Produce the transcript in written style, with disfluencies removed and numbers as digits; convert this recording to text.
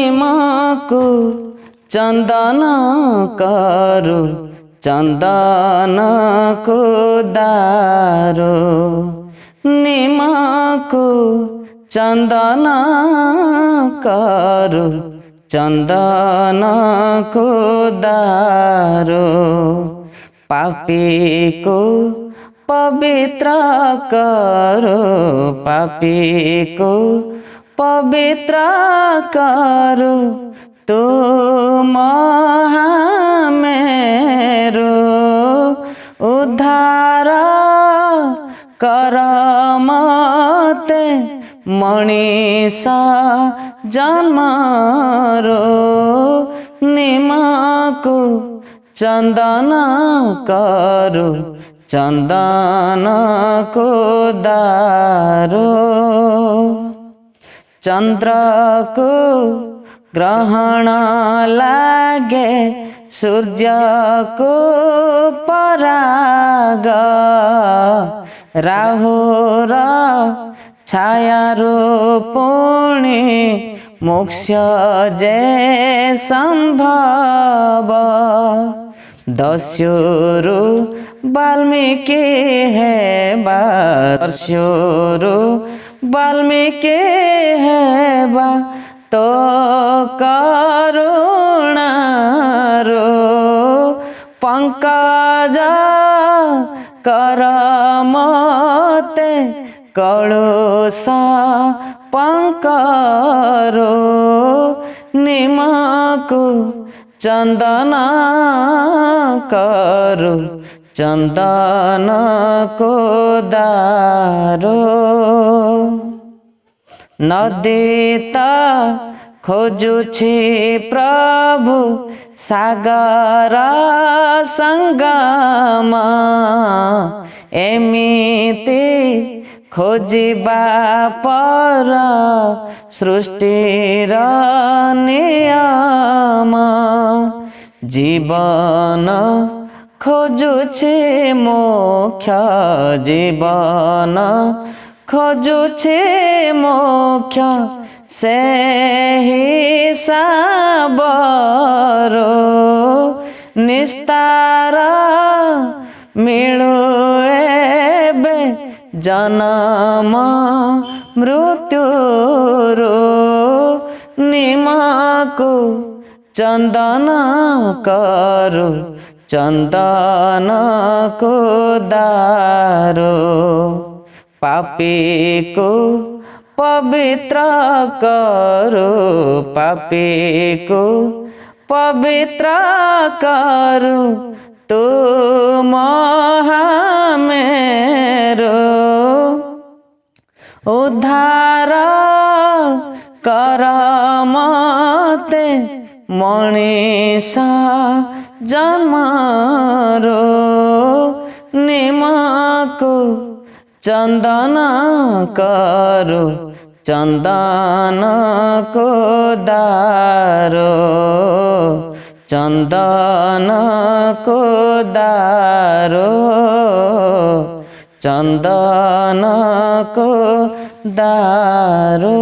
निमको चंदन करू चंदन को दारो निमको चंदन करू चंदन को दारो पापी को पवित्र करो पापी को पवित्र करो तो मेरो उद्धार कर मते मनीषा जन्मरो निमको चंदन करू चंदन को दारो चंद्र को ग्रहण लागे सूर्य को पराग राहुर छाया पुणी मोक्ष जे संभव दस्युरु वाल्मीकि है दस्युरु वाल्मीकि है तो करुणारो पंकज कर मते कलुषा पंकरो निमको चंदन करू चंदन को दारो नदीता खोजुछि प्रभु सागर संगम एमिति खोजिबा पर सृष्टिर नियम जीवन खोजुछि मोक्ष जीवन खोजुछि मोक्ष से ही साबरो निस्तार मिलु एबे जन्म मृत्युरो निमको चंदन करू चंदन को दारो पापी को पवित्र करो पापी को पवित्र करो तो मेरो उद्धार कर मते मनीषा जन्मरो निमको चंदन करू चंदन को दारो चंदन को दारो चंदन को दारो।